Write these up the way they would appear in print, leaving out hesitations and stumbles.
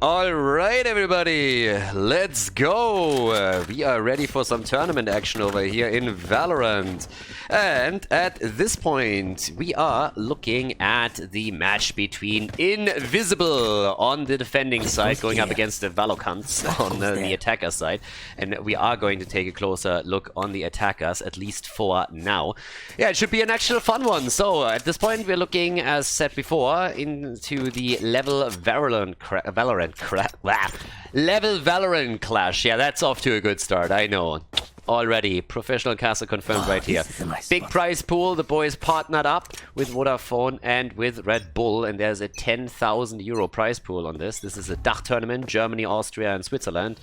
Alright everybody, let's go! We are ready for some tournament action over here in Valorant. And at this point, we are looking at the match between Invisible on the defending side going up against the Valocuntz on the attacker side. And we are going to take a closer look on the attackers, at least for now. Yeah, it should be an actual fun one. So at this point, we're looking, as said before, into the LVL Valorant clash. Yeah, that's off to a good start, I know. Already, professional caster confirmed right here. Big prize pool, the boys partnered up with Vodafone and with Red Bull, and there's a 10,000 euro prize pool on this. This is a DACH tournament, Germany, Austria and Switzerland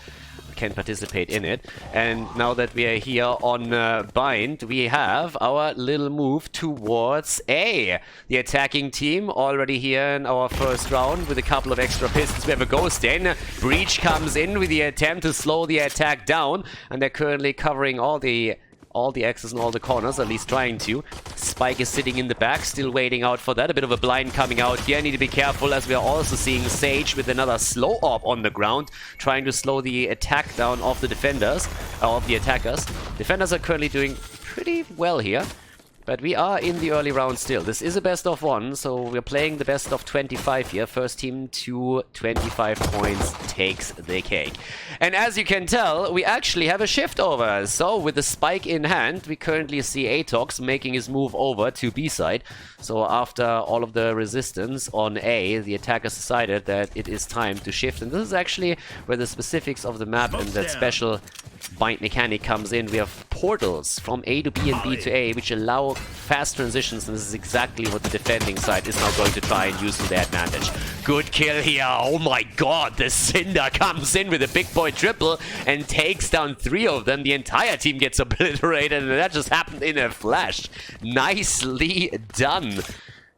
can participate in it. And now that we are here on Bind, we have our little move towards A. The attacking team already here in our first round with a couple of extra pistols. We have a ghost in. Breach comes in with the attempt to slow the attack down, and they're currently covering all the X's and all the corners, at least trying to. Spike is sitting in the back, still waiting out for that. A bit of a blind coming out here. Need to be careful as we are also seeing Sage with another slow orb on the ground, trying to slow the attack down of the defenders, of the attackers. Defenders are currently doing pretty well here. But we are in the early round still. This is a best of 1, so we're playing the best of 25 here. First team to 25 points takes the cake. And as you can tell, we actually have a shift over. So with the spike in hand, we currently see Atox making his move over to B side. So after all of the resistance on A, the attackers decided that it is time to shift. And this is actually where the specifics of the map and that special bind mechanic comes in. We have portals from A to B and B to A, which allow fast transitions, and this is exactly what the defending side is now going to try and use to their advantage. Good kill here. Oh my god, the Cinder comes in with a big boy triple and takes down 3 of them. The entire team gets obliterated, and that just happened in a flash. Nicely done.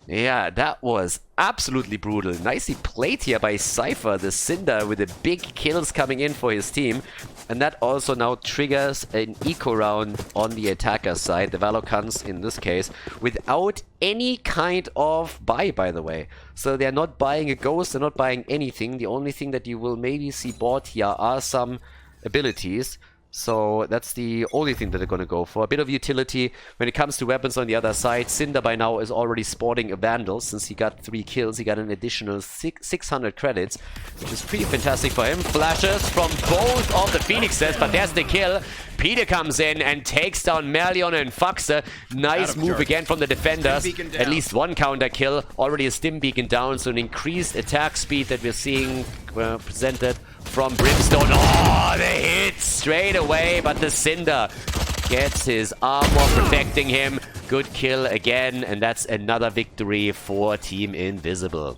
Yeah, that was absolutely brutal. Nicely played here by Cypher, the Cinder, with the big kills coming in for his team. And that also now triggers an eco round on the attacker side, the Valocuntz in this case, without any kind of buy, by the way. So they're not buying a ghost, they're not buying anything. The only thing that you will maybe see bought here are some abilities. So that's the only thing that they're going to go for. A bit of utility when it comes to weapons on the other side. Cinder by now is already sporting a Vandal. Since he got 3 kills, he got an additional 600 credits, which is pretty fantastic for him. Flashes from both of the Phoenixes, but there's the kill. Peter comes in and takes down Merlion and Faxe. Nice move again from the defenders. At least one counter kill. Already a stim beacon down, so an increased attack speed that we're seeing presented from Brimstone. Oh, the hit straight away, but the Cinder gets his armor protecting him. Good kill again, and that's another victory for Team Invisible.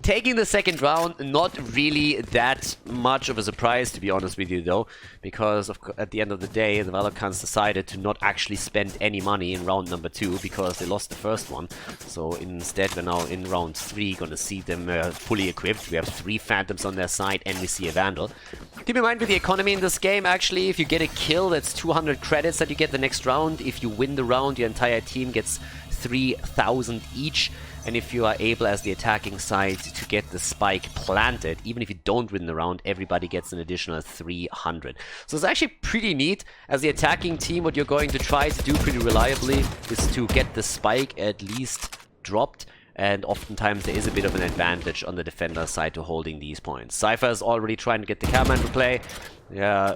Taking the second round, not really that much of a surprise, to be honest with you, though, because at the end of the day, the Valocuntz decided to not actually spend any money in round number 2 because they lost the first one. So instead, we're now in round 3, gonna see them fully equipped. We have 3 Phantoms on their side, and we see a Vandal. Keep in mind with the economy in this game, actually, if you get a kill, that's 200 credits that you get the next round. If you win the round, your entire team gets 3,000 each. And if you are able, as the attacking side, to get the spike planted, even if you don't win the round, everybody gets an additional 300. So it's actually pretty neat. As the attacking team, what you're going to try to do pretty reliably is to get the spike at least dropped. And oftentimes there is a bit of an advantage on the defender side to holding these points. Cypher is already trying to get the Carman to play. Yeah,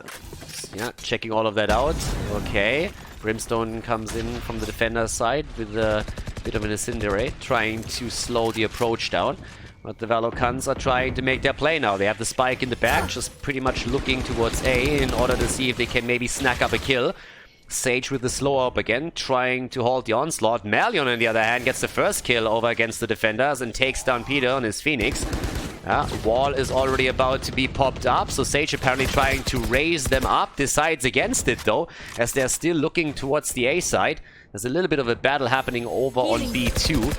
checking all of that out. Okay. Brimstone comes in from the defender side with a bit of an Incinerate, trying to slow the approach down. But the Valocuntz are trying to make their play now. They have the spike in the back, just pretty much looking towards A in order to see if they can maybe snack up a kill. Sage with the slow up again, trying to halt the onslaught. Merlion, on the other hand, gets the first kill over against the defenders and takes down Peter on his Phoenix. Wall is already about to be popped up, so Sage apparently trying to raise them up, decides against it though, as they're still looking towards the A side. There's a little bit of a battle happening over on B2.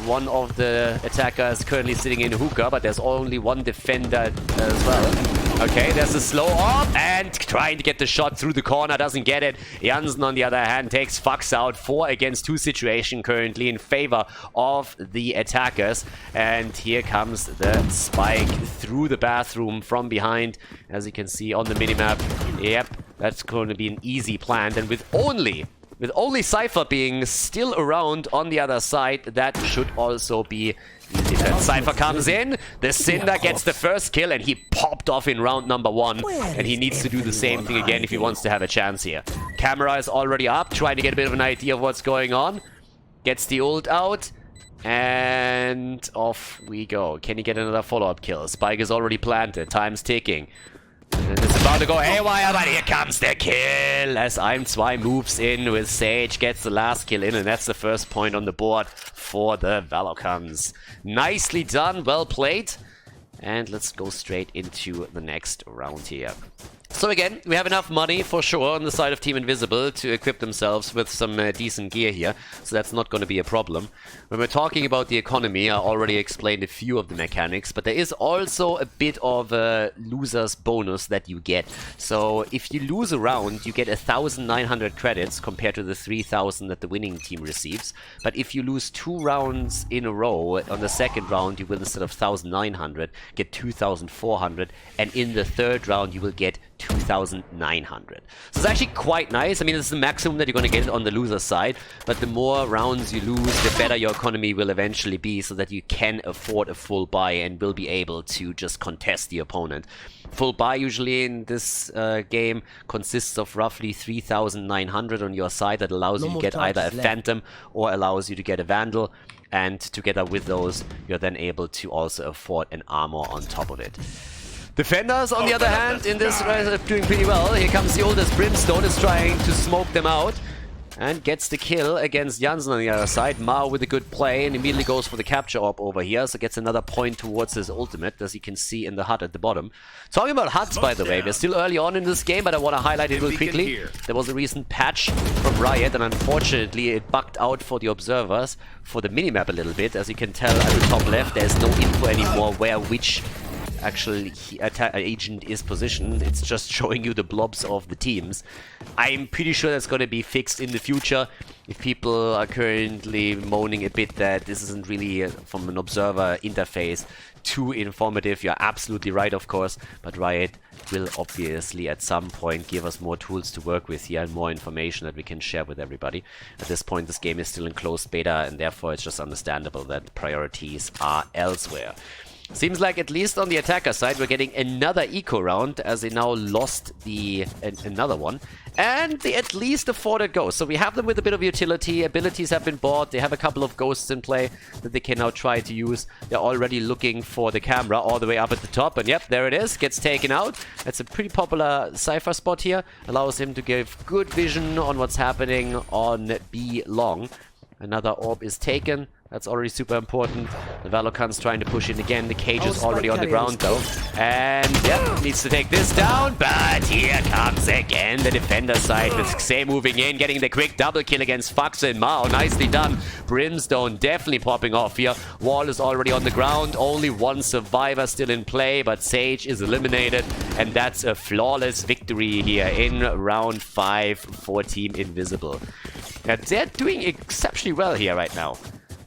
One of the attackers currently sitting in hookah, but there's only one defender as well. Okay, there's a slow up and trying to get the shot through the corner, doesn't get it. Jansen, on the other hand, takes Fox out. 4 against 2 situation currently in favor of the attackers. And here comes the spike through the bathroom from behind, as you can see on the minimap. Yep, that's going to be an easy plant. And with only Cypher being still around on the other side, that should also be easy. Cypher comes in, the Cinder gets the first kill, and he popped off in round number 1. And he needs to do the same thing again if he wants to have a chance here. Camera is already up, trying to get a bit of an idea of what's going on. Gets the ult out, and off we go. Can he get another follow-up kill? Spike is already planted, time's ticking. And it's about to go haywire, but here comes the kill as Im2 moves in with Sage, gets the last kill in, and that's the first point on the board for the Valocuntz. Nicely done, well played. And let's go straight into the next round here. So again, we have enough money for sure on the side of Team Invisible to equip themselves with some decent gear here, so that's not going to be a problem. When we're talking about the economy, I already explained a few of the mechanics, but there is also a bit of a loser's bonus that you get. So if you lose a round, you get 1,900 credits compared to the 3,000 that the winning team receives. But if you lose 2 rounds in a row, on the second round you will, instead of 1,900, get 2,400, and in the third round you will get 2,900. So it's actually quite nice. I mean, it's the maximum that you're going to get on the loser side, but the more rounds you lose, the better your economy will eventually be, so that you can afford a full buy and will be able to just contest the opponent. Full buy usually in this game consists of roughly 3,900 on your side. That allows you to get either a Phantom or allows you to get a Vandal, and together with those you're then able to also afford an armor on top of it. Defenders, on the other hand, in this are doing pretty well. Here comes the oldest Brimstone, is trying to smoke them out. And gets the kill against Jansen on the other side. Mao with a good play and immediately goes for the capture orb over here. So gets another point towards his ultimate, as you can see in the HUD at the bottom. Talking about HUDs, by the way, we're still early on in this game, but I want to highlight it real quickly. There was a recent patch from Riot, and unfortunately it bugged out for the observers for the minimap a little bit. As you can tell at the top left, there's no info anymore where which actual agent is positioned. It's just showing you the blobs of the teams. I'm pretty sure that's going to be fixed in the future. If people are currently moaning a bit that this isn't really from an observer interface too informative, you're absolutely right, of course, but Riot will obviously at some point give us more tools to work with here and more information that we can share with everybody. At this point, this game is still in closed beta, and therefore it's just understandable that priorities are elsewhere. Seems like at least on the attacker side we're getting another eco round, as they now lost another one, and they at least afforded ghosts. So we have them with a bit of utility. Abilities have been bought. They have a couple of ghosts in play that they can now try to use. They're already looking for the camera all the way up at the top, and yep, there it is. Gets taken out. That's a pretty popular Cypher spot here. Allows him to give good vision on what's happening on B long. Another orb is taken. That's already super important. The Valocuntz trying to push in again. The cage is already on the ground though. And yep, needs to take this down. But here comes again the defender side with Xe moving in, getting the quick double kill against Fox and Mao. Nicely done. Brimstone definitely popping off here. Wall is already on the ground. Only one survivor still in play, but Sage is eliminated. And that's a flawless victory here in round 5 for Team Invisible. Now, they're doing exceptionally well here right now.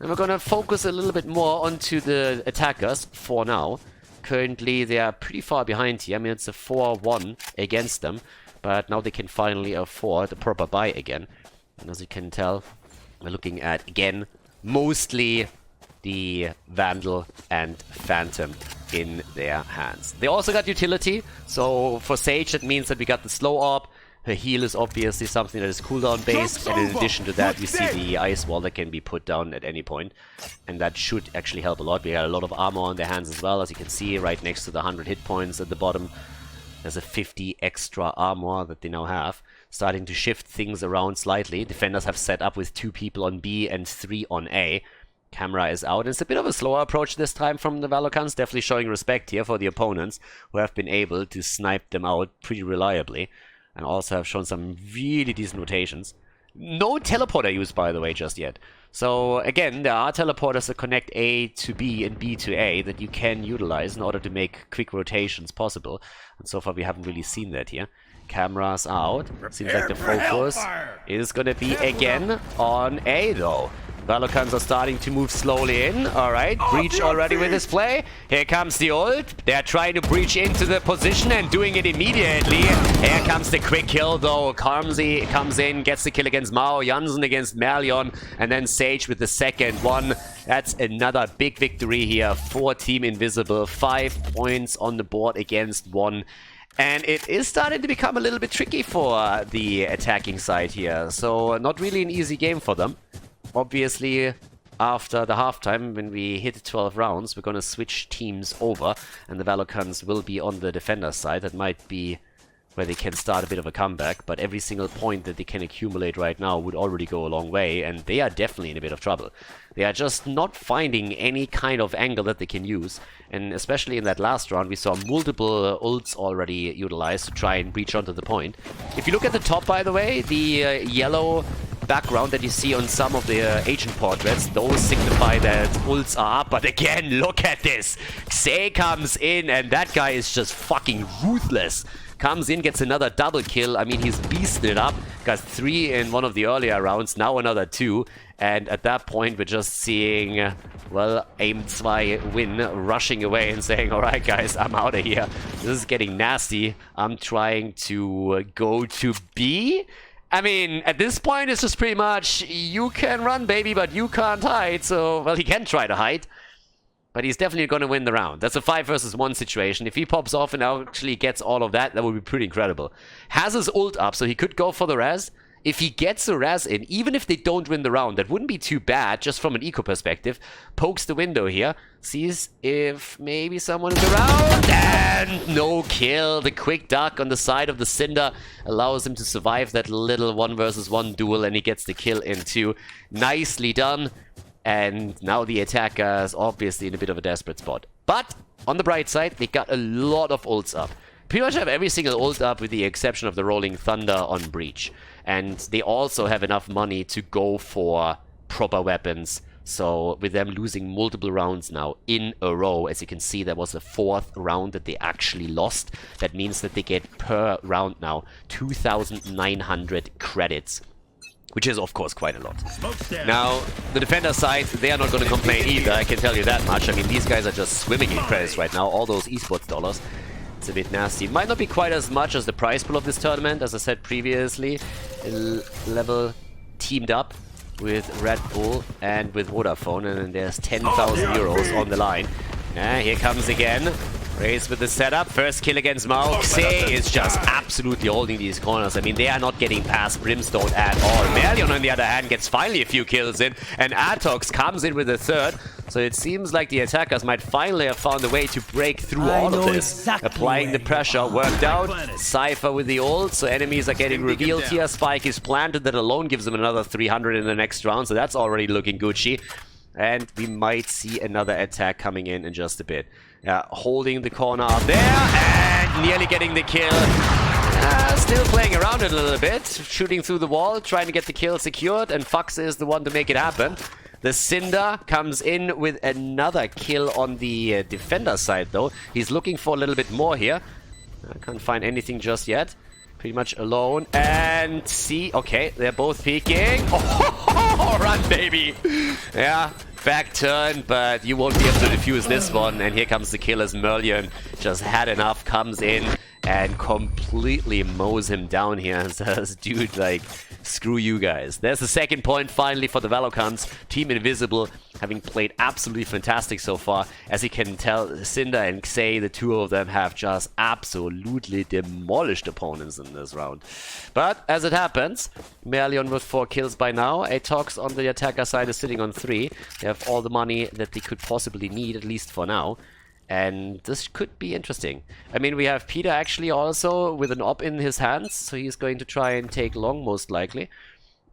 And we're going to focus a little bit more onto the attackers for now. Currently, they are pretty far behind here. I mean, it's a 4-1 against them. But now they can finally afford a proper buy again. And as you can tell, we're looking at, again, mostly the Vandal and Phantom in their hands. They also got utility. So for Sage, that means that we got the slow orb. Her heal is obviously something that is cooldown based, and in addition to that we see the ice wall that can be put down at any point, and that should actually help a lot. We got a lot of armor on their hands as well, as you can see right next to the 100 hit points at the bottom. There's a 50 extra armor that they now have, starting to shift things around slightly. Defenders have set up with 2 people on B and 3 on A. Camera is out. It's a bit of a slower approach this time from the Valocuntz, definitely showing respect here for the opponents who have been able to snipe them out pretty reliably. And also have shown some really decent rotations. No teleporter used, by the way, just yet. So again, there are teleporters that connect A to B and B to A that you can utilize in order to make quick rotations possible. And so far we haven't really seen that here. Cameras out. Seems like the focus is going to be again on A though. Valocuntz are starting to move slowly in. Alright, Breach already with his play. Here comes the ult. They're trying to breach into the position and doing it immediately. Here comes the quick kill though. Karmzy comes in, gets the kill against Mao. Jansen against Merlion. And then Sage with the second one. That's another big victory here for Team Invisible. 5 points on the board against 1. And it is starting to become a little bit tricky for the attacking side here. So not really an easy game for them. Obviously, after the halftime, when we hit 12 rounds, we're going to switch teams over, and the Valocuntz will be on the defender side. That might be where they can start a bit of a comeback, but every single point that they can accumulate right now would already go a long way, and they are definitely in a bit of trouble. They are just not finding any kind of angle that they can use, and especially in that last round, we saw multiple ults already utilized to try and breach onto the point. If you look at the top, by the way, the yellow background that you see on some of the agent portraits, those signify that ults are up. But again, look at this. Xe comes in, and that guy is just fucking ruthless. Comes in, gets another double kill. I mean, he's beasting it up. Got 3 in one of the earlier rounds, now another 2. And at that point, we're just seeing, well, Aim2 win, rushing away and saying, alright guys, I'm out of here. This is getting nasty. I'm trying to go to B. I mean, at this point, it's just pretty much, you can run, baby, but you can't hide. So, well, he can try to hide, but he's definitely going to win the round. That's a 5 versus 1 situation. If he pops off and actually gets all of that, that would be pretty incredible. Has his ult up, so he could go for the res. If he gets the res in, even if they don't win the round, that wouldn't be too bad, just from an eco perspective. Pokes the window here, sees if maybe someone is around, and no kill. The quick duck on the side of the Cinder allows him to survive that little 1 versus 1 duel, and he gets the kill in 2. Nicely done. And now the attacker is obviously in a bit of a desperate spot. But on the bright side, they got a lot of ults up. Pretty much have every single ult up with the exception of the Rolling Thunder on Breach. And they also have enough money to go for proper weapons. So with them losing multiple rounds now in a row, as you can see, there was a 4th round that they actually lost. That means that they get per round now 2,900 credits. Which is, of course, quite a lot. Now, the defender side, they are not going to complain either, I can tell you that much. I mean, these guys are just swimming in credits right now, all those esports dollars. It's a bit nasty. Might not be quite as much as the prize pool of this tournament, as I said previously. Level teamed up with Red Bull and with Vodafone, and then there's 10,000 euros on the line. Here comes again. Race with the setup. First kill against Mao. Xe is just absolutely holding these corners. I mean, they are not getting past Brimstone at all. Merlion, on the other hand, gets finally a few kills in, and Atox comes in with a 3rd. So it seems like the attackers might finally have found a way to break through all of this. Applying the pressure, worked out. Cypher with the ult, so enemies are getting revealed here. Spike is planted, that alone gives them another 300 in the next round, so that's already looking Gucci. And we might see another attack coming in just a bit. Yeah, holding the corner up there, and nearly getting the kill. Still playing around it a little bit, shooting through the wall, trying to get the kill secured, and Fox is the one to make it happen. The Cinder comes in with another kill on the defender side, though. He's looking for a little bit more here. I can't find anything just yet. Pretty much alone, and see, okay, they're both peeking. Oh, run, baby! Yeah. Back turn, but you won't be able to defuse this one. And here comes the kill as Merlion just had enough, comes in and completely mows him down here and says, dude, like, screw you guys. There's the 2nd point finally for the Valocuntz. Team Invisible having played absolutely fantastic so far. As you can tell, Cinder and Xe, the 2 of them, have just absolutely demolished opponents in this round. But as it happens, Merlion with 4 kills by now. Atox on the attacker side is sitting on 3. They have all the money that they could possibly need, at least for now. And this could be interesting. I mean, we have Peter actually also with an op in his hands, so he's going to try and take long, most likely.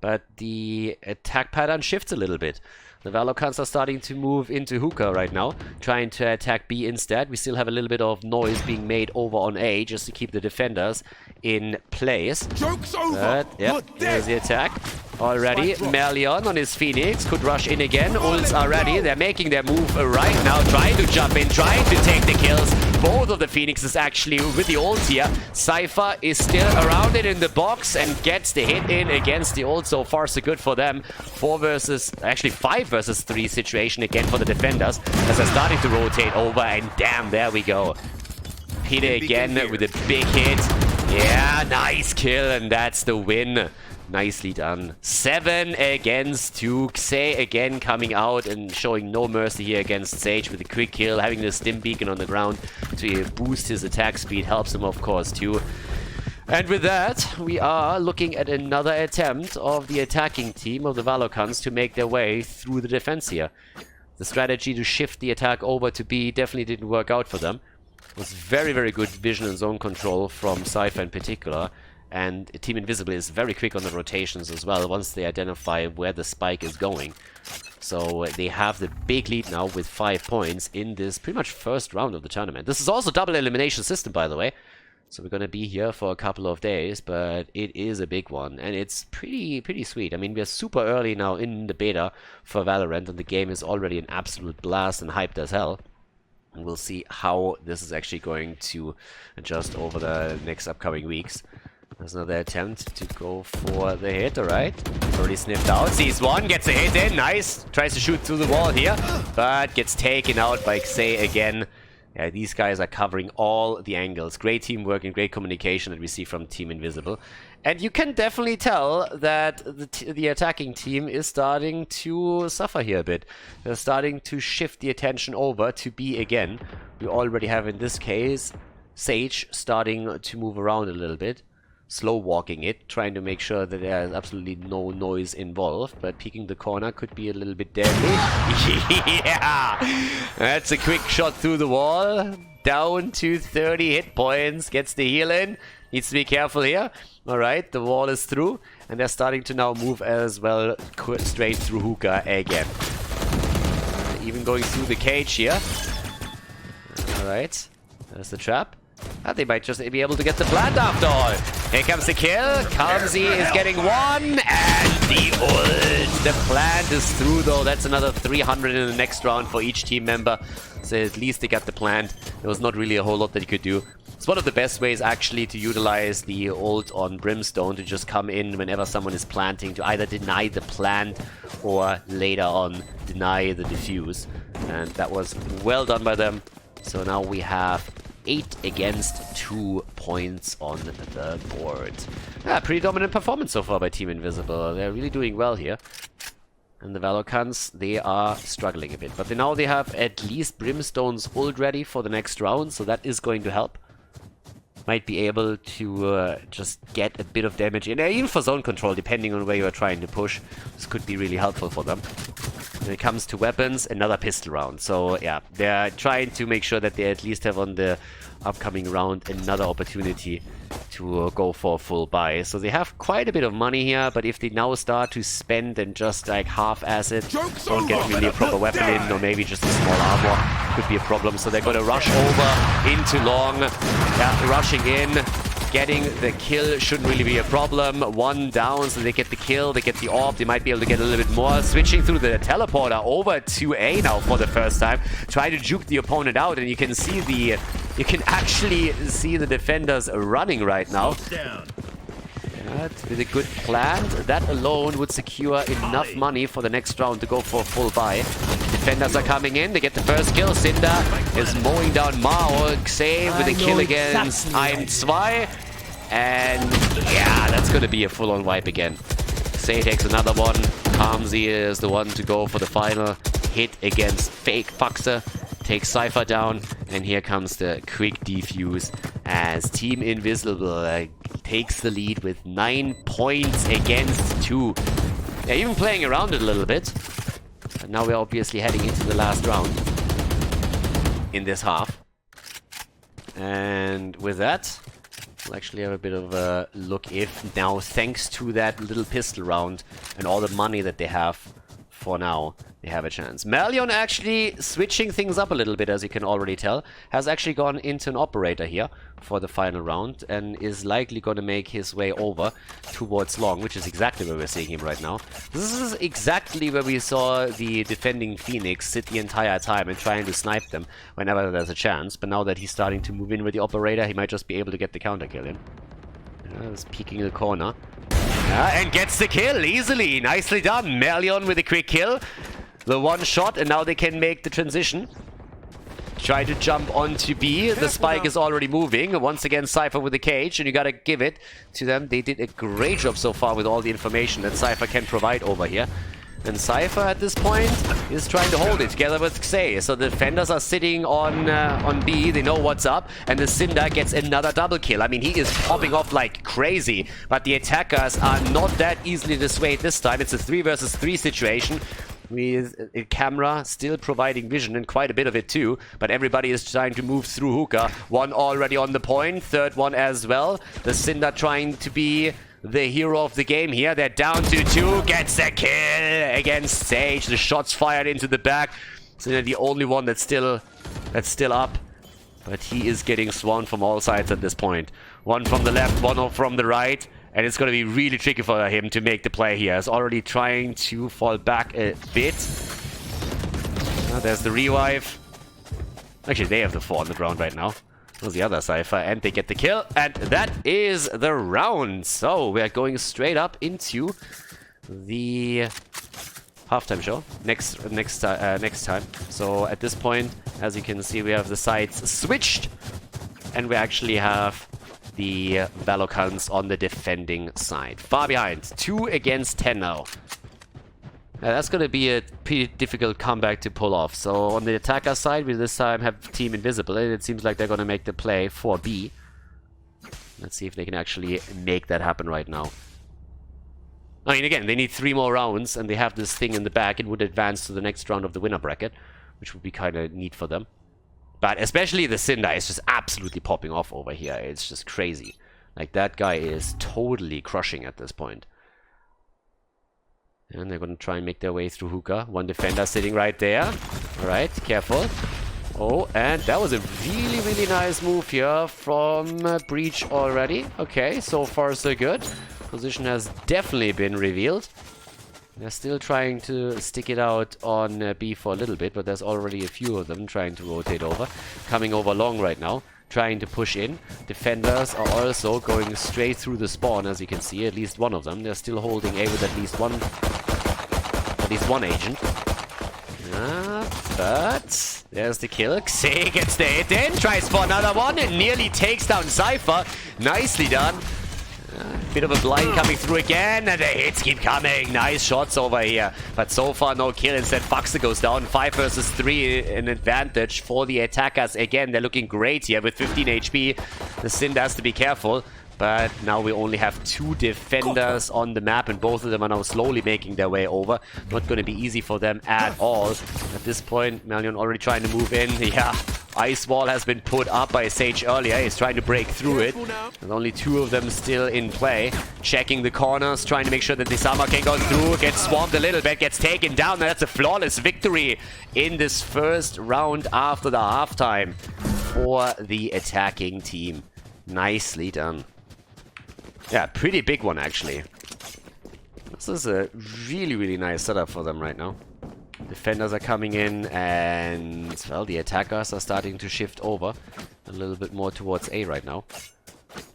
But the attack pattern shifts a little bit. The Valocuntz are starting to move into hookah right now, trying to attack B instead. We still have a little bit of noise being made over on A, just to keep the defenders in place. Joke's over! But, yeah, there's the attack. already. Melion on his Phoenix could rush in again. Ults are ready. They're making their move right now, trying to jump in, trying to take the kills. Both of the Phoenixes actually with the ult here. Cypher is still around it in the box and gets the hit in against the ult. So far, so good for them. 5 versus 3 situation again for the defenders as they're starting to rotate over. And damn, there we go. Peter again with a big hit. Yeah, nice kill, and that's the win. Nicely done. 7 against 2. Xe again coming out and showing no mercy here against Sage with a quick kill. Having the stim beacon on the ground to boost his attack speed helps him, of course, too. And with that, we are looking at another attempt of the attacking team of the Valocuntz to make their way through the defense here. The strategy to shift the attack over to B definitely didn't work out for them. It was very, very good vision and zone control from Cypher in particular. And Team Invisible is very quick on the rotations as well once they identify where the spike is going. So they have the big lead now with 5 points in this pretty much first round of the tournament. This is also double elimination system, by the way. So we're going to be here for a couple of days, but it is a big one. And it's pretty sweet. I mean, we're super early now in the beta for Valorant, and the game is already an absolute blast and hyped as hell. And we'll see how this is actually going to adjust over the next upcoming weeks. There's another attempt to go for the hit, alright. Already sniffed out, sees one, gets a hit in, nice. Tries to shoot through the wall here, but gets taken out by Xe again. Yeah, these guys are covering all the angles. Great teamwork and great communication that we see from Team Invisible. And you can definitely tell that the attacking team is starting to suffer here a bit. They're starting to shift the attention over to B again. We already have, in this case, Sage starting to move around a little bit. Slow walking it, trying to make sure that there is absolutely no noise involved, but peeking the corner could be a little bit deadly. Yeah! That's a quick shot through the wall. Down to 30 hit points. Gets the heal in. Needs to be careful here. Alright, the wall is through, and they're starting to now move as well straight through hookah again. Even going through the cage here. Alright, there's the trap. They might just be able to get the plant after all. Here comes the kill. Khaldor is getting one. And the ult. The plant is through though. That's another 300 in the next round for each team member. So at least they got the plant. There was not really a whole lot that you could do. It's one of the best ways actually to utilize the ult on Brimstone, to just come in whenever someone is planting, to either deny the plant or later on deny the defuse. And that was well done by them. So now we have 8 against 2 points on the board. Yeah, pretty dominant performance so far by Team Invisible. They're really doing well here. And the Valocuntz, they are struggling a bit. But now they have at least Brimstone's ult ready for the next round, so that is going to help. Might be able to just get a bit of damage in, even for zone control, depending on where you are trying to push. This could be really helpful for them. When it comes to weapons, another pistol round. So yeah, they're trying to make sure that they at least have on the upcoming round another opportunity to go for a full buy. So they have quite a bit of money here, but if they now start to spend and just like half-ass it, don't get really a proper weapon in, or maybe just a small armor, could be a problem. So they're going to rush over into long. Yeah, rushing in. Getting the kill shouldn't really be a problem. 1 down, so they get the kill, they get the orb, they might be able to get a little bit more. Switching through the teleporter over to A now for the first time. Try to juke the opponent out, and you can see you can actually see the defenders running right now. But with a good plan, that alone would secure enough money for the next round to go for a full buy. Defenders are coming in, they get the first kill. Cinder is mowing down Mao. Xe with a kill against Ein2. And yeah, that's going to be a full-on wipe again. Xe takes another one. Khaldor is the one to go for the final hit against Fake Foxer. Takes Cypher down, and here comes the quick defuse as Team Invisible takes the lead with 9 points against 2. They're even playing around it a little bit. But now we're obviously heading into the last round in this half. And with that, we'll actually have a bit of a look if now, thanks to that little pistol round and all the money that they have for now, they have a chance. Malion actually switching things up a little bit, as you can already tell. Has actually gone into an operator here for the final round and is likely going to make his way over towards long, which is exactly where we're seeing him right now. This is exactly where we saw the defending Phoenix sit the entire time and trying to snipe them whenever there's a chance. But now that he's starting to move in with the operator, he might just be able to get the counter kill in. He's peeking in the corner. And gets the kill easily. Nicely done. Malion with a quick kill. The one shot, and now they can make the transition. Try to jump onto B. The spike is already moving. Once again, Cypher with the cage, and you gotta give it to them. They did a great job so far with all the information that Cypher can provide over here. And Cypher at this point is trying to hold it together with Xay. So the defenders are sitting on B. They know what's up. And the Cinder gets another double kill. I mean, he is popping off like crazy. But the attackers are not that easily dissuaded this time. It's a 3 versus 3 situation. With a camera still providing vision, and quite a bit of it too. But everybody is trying to move through hookah. One already on the point. Third one as well. The Cinder trying to be the hero of the game here. They're down to 2. Gets a kill against Sage. The shots fired into the back. Cinder the only one that's still up. But he is getting swarmed from all sides at this point. One from the left, one from the right. And it's going to be really tricky for him to make the play here. He's already trying to fall back a bit. There's the revive. Actually, they have the 4 on the ground right now. There's the other Cypher, and they get the kill. And that is the round. So we're going straight up into the halftime show next time. So at this point, as you can see, we have the sides switched, and we actually have the Valocuntz on the defending side. Far behind. 2 against 10 now. That's going to be a pretty difficult comeback to pull off. So on the attacker side, we this time have Team Invisible. It seems like they're going to make the play for B. Let's see if they can actually make that happen right now. I mean, again, they need 3 more rounds, and they have this thing in the back. It would advance to the next round of the winner bracket, which would be kind of neat for them. But especially the Cinder is just absolutely popping off over here. It's just crazy. Like, that guy is totally crushing at this point. And they're going to try and make their way through hookah. One defender sitting right there. Alright, careful. Oh, and that was a really, really nice move here from Breach already. Okay, so far so good. Position has definitely been revealed. They're still trying to stick it out on B for a little bit, but there's already a few of them trying to rotate over. Coming over long right now, trying to push in. Defenders are also going straight through the spawn, as you can see, at least one of them. They're still holding A with at least one agent. But there's the kill. Xay gets the hit in, tries for another one, and nearly takes down Cypher. Nicely done. Bit of a blind coming through again, and the hits keep coming. Nice shots over here, but so far no kill. Instead, Fuxer goes down. 5 versus 3, an advantage for the attackers. Again, they're looking great here with 15 HP. The Cinder has to be careful, but now we only have 2 defenders on the map, and both of them are now slowly making their way over. Not going to be easy for them at all. At this point, Malion already trying to move in. Yeah. Ice wall has been put up by Sage earlier. He's trying to break through it. There's only 2 of them still in play. Checking the corners, trying to make sure that the Sama can go through. Gets swamped a little bit, gets taken down. And that's a flawless victory in this first round after the halftime for the attacking team. Nicely done. Yeah, pretty big one actually. This is a really, really nice setup for them right now. Defenders are coming in, and, well, the attackers are starting to shift over a little bit more towards A right now.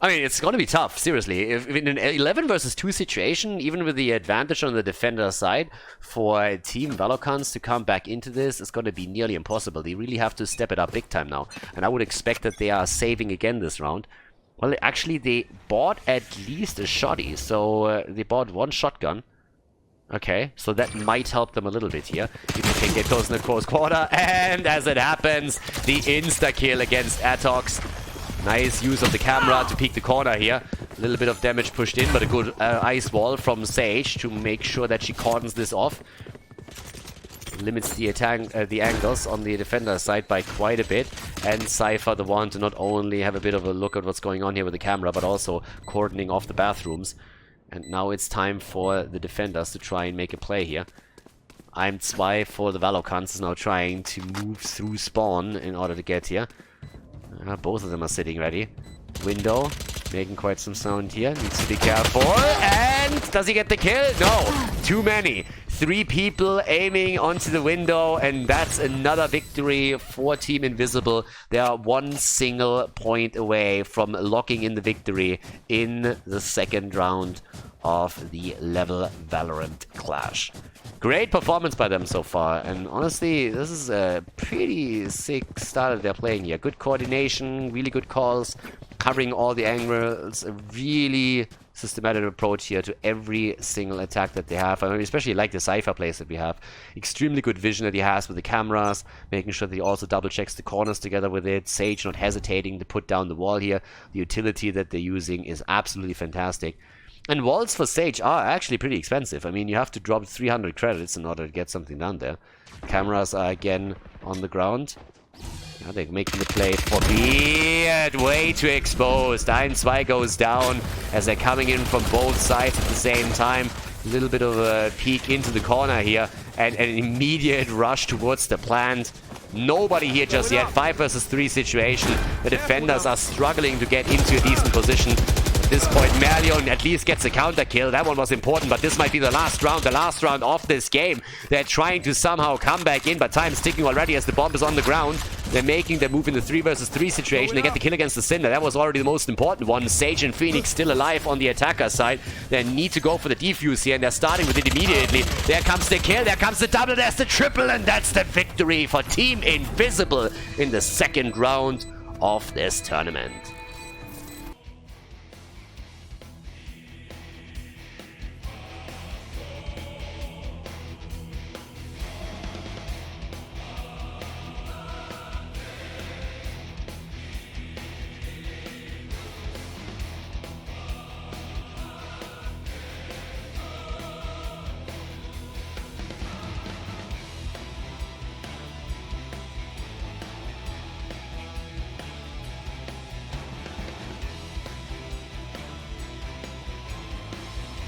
I mean, it's going to be tough, seriously. If in an 11 versus 2 situation, even with the advantage on the defender side, for Team Valocuntz to come back into this, it's going to be nearly impossible. They really have to step it up big time now. And I would expect that they are saving again this round. Well, actually, they bought at least a shotty, so they bought 1 shotgun. Okay, so that might help them a little bit here. If you can get close in the close quarter. And as it happens, the insta-kill against Atox. Nice use of the camera to peek the corner here. A little bit of damage pushed in, but a good ice wall from Sage to make sure that she cordons this off. Limits the angles on the defender side by quite a bit. And Cypher, the one to not only have a bit of a look at what's going on here with the camera, but also cordoning off the bathrooms. And now it's time for the defenders to try and make a play here. I'm 2 for the Valocuntz is now trying to move through spawn in order to get here. Both of them are sitting ready. Window, making quite some sound here. Needs to be careful. And does he get the kill? No, too many. 3 people aiming onto the window, and that's another victory for Team Invisible. They are 1 single point away from locking in the victory in the second round of the LVL Valorant Clash. Great performance by them so far, and honestly, this is a pretty sick style that they're playing here. Good coordination, really good calls, covering all the angles, a really systematic approach here to every single attack that they have. I mean, especially like the Cypher plays that we have. Extremely good vision that he has with the cameras, making sure that he also double checks the corners together with it. Sage not hesitating to put down the wall here. The utility that they're using is absolutely fantastic. And walls for Sage are actually pretty expensive. I mean, you have to drop 300 credits in order to get something done there. Cameras are again on the ground. Yeah, they're making the play for Beard. Way too exposed. 1-2 goes down as they're coming in from both sides at the same time. A little bit of a peek into the corner here. And an immediate rush towards the plant. Nobody here just yet. 5 versus 3 situation. The defenders are struggling to get into a decent position. At this point, Merlion at least gets a counter kill. That one was important, but this might be the last round of this game. They're trying to somehow come back in, but time's ticking already as the bomb is on the ground. They're making their move in the 3 versus 3 situation. They get the kill against the Cinder. That was already the most important one. Sage and Phoenix still alive on the attacker side. They need to go for the defuse here, and they're starting with it immediately. There comes the kill, there comes the double, there's the triple, and that's the victory for Team Invisible in the second round of this tournament.